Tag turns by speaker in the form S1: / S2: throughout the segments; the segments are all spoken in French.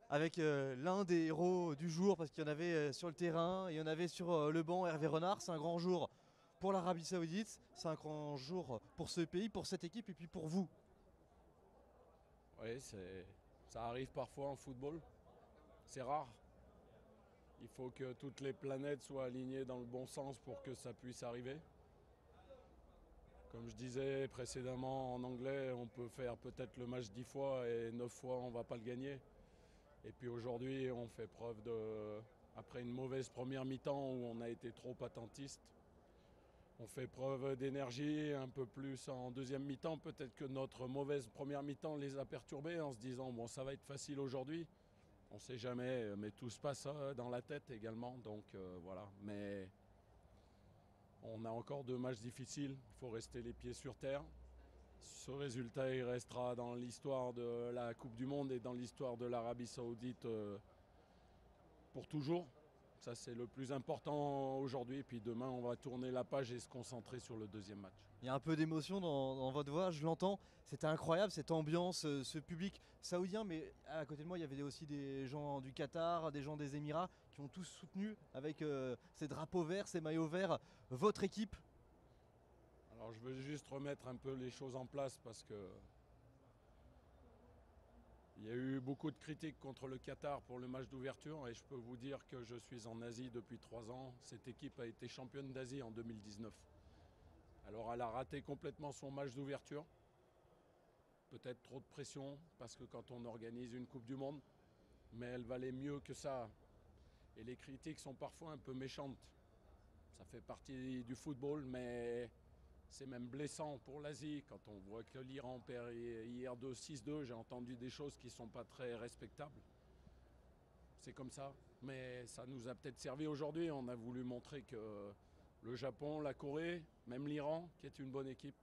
S1: avec l'un des héros du jour, parce qu'il y en avait sur le terrain, il y en avait sur le banc, Hervé Renard. C'est un grand jour pour l'Arabie Saoudite, c'est un grand jour pour ce pays, pour cette équipe et puis pour vous.
S2: Oui, ça arrive parfois en football. C'est rare. Il faut que toutes les planètes soient alignées dans le bon sens pour que ça puisse arriver. Comme je disais précédemment en anglais, on peut faire peut-être le match 10 fois et 9 fois on ne va pas le gagner. Et puis aujourd'hui, on fait preuve de, après une mauvaise première mi-temps où on a été trop attentiste, on fait preuve d'énergie un peu plus en deuxième mi-temps. Peut-être que notre mauvaise première mi-temps les a perturbés en se disant bon, ça va être facile aujourd'hui. On ne sait jamais, mais tout se passe dans la tête également. Donc voilà. Mais on a encore deux matchs difficiles. Il faut rester les pieds sur terre. Ce résultat, il restera dans l'histoire de la Coupe du Monde et dans l'histoire de l'Arabie Saoudite pour toujours. Ça, c'est le plus important aujourd'hui. Puis demain, on va tourner la page et se concentrer sur le deuxième match.
S1: Il y a un peu d'émotion dans votre voix, je l'entends. C'était incroyable cette ambiance, ce public saoudien, mais à côté de moi, il y avait aussi des gens du Qatar, des gens des Émirats qui ont tous soutenu avec ces drapeaux verts, ces maillots verts, votre équipe.
S2: Alors, je veux juste remettre un peu les choses en place parce que il y a eu beaucoup de critiques contre le Qatar pour le match d'ouverture et je peux vous dire que je suis en Asie depuis 3 ans. Cette équipe a été championne d'Asie en 2019. Alors elle a raté complètement son match d'ouverture. Peut-être trop de pression parce que quand on organise une Coupe du Monde, mais elle valait mieux que ça. Et les critiques sont parfois un peu méchantes. Ça fait partie du football, mais c'est même blessant pour l'Asie. Quand on voit que l'Iran perd hier 2-6-2, j'ai entendu des choses qui ne sont pas très respectables. C'est comme ça. Mais ça nous a peut-être servi aujourd'hui. On a voulu montrer que le Japon, la Corée, même l'Iran, qui est une bonne équipe,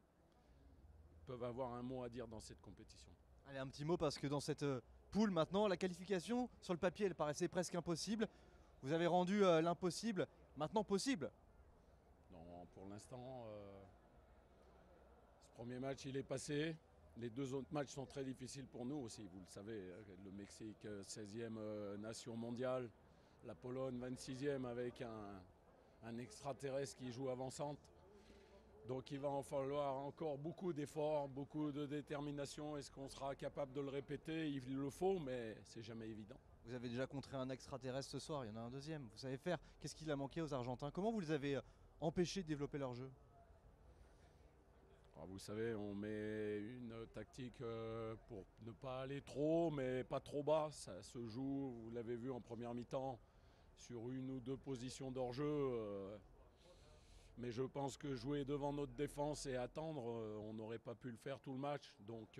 S2: peuvent avoir un mot à dire dans cette compétition.
S1: Allez, un petit mot parce que dans cette poule maintenant, la qualification sur le papier, elle paraissait presque impossible. Vous avez rendu l'impossible maintenant possible.
S2: Non, pour l'instant, ce premier match, il est passé. Les deux autres matchs sont très difficiles pour nous aussi, vous le savez. Le Mexique, 16e nation mondiale. La Pologne, 26e, avec un extraterrestre qui joue avant-centre. Donc il va en falloir encore beaucoup d'efforts, beaucoup de détermination. Est-ce qu'on sera capable de le répéter? Il le faut, mais c'est jamais évident.
S1: Vous avez déjà contré un extraterrestre ce soir, il y en a un deuxième. Vous savez faire. Qu'est-ce qu'il a manqué aux Argentins? Comment vous les avez empêchés de développer leur jeu?
S2: Alors, vous savez, on met une tactique pour ne pas aller trop, mais pas trop bas. Ça se joue, vous l'avez vu en première mi-temps, sur une ou deux positions d'hors-jeu. Mais je pense que jouer devant notre défense et attendre, on n'aurait pas pu le faire tout le match. Donc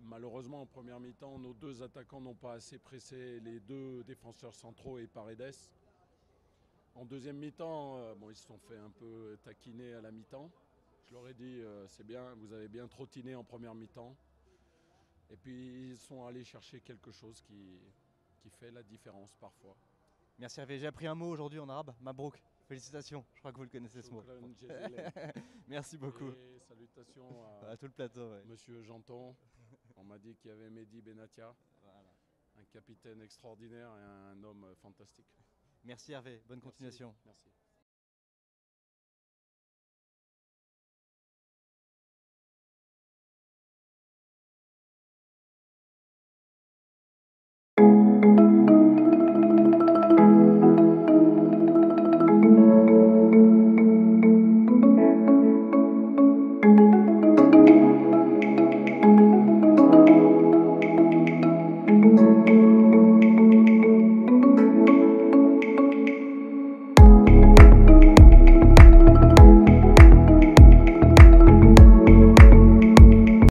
S2: malheureusement, en première mi-temps, nos deux attaquants n'ont pas assez pressé les deux défenseurs centraux et Paredes. En deuxième mi-temps, bon, ils se sont fait un peu taquiner à la mi-temps. Je leur ai dit, c'est bien, vous avez bien trottiné en première mi-temps. Et puis ils sont allés chercher quelque chose qui fait la différence parfois.
S1: Merci Hervé, j'ai appris un mot aujourd'hui en arabe, Mabrouk. Félicitations, je crois que vous le connaissez ce mot.
S2: Shukran jazilan.
S1: Merci beaucoup.
S2: Et salutations
S1: À
S2: à
S1: tout le plateau, ouais.
S2: Monsieur Janton. On m'a dit qu'il y avait Mehdi Benatia,
S1: Voilà.
S2: un capitaine extraordinaire et un homme fantastique.
S1: Merci Hervé, bonne
S2: Merci.
S1: continuation.
S2: Merci.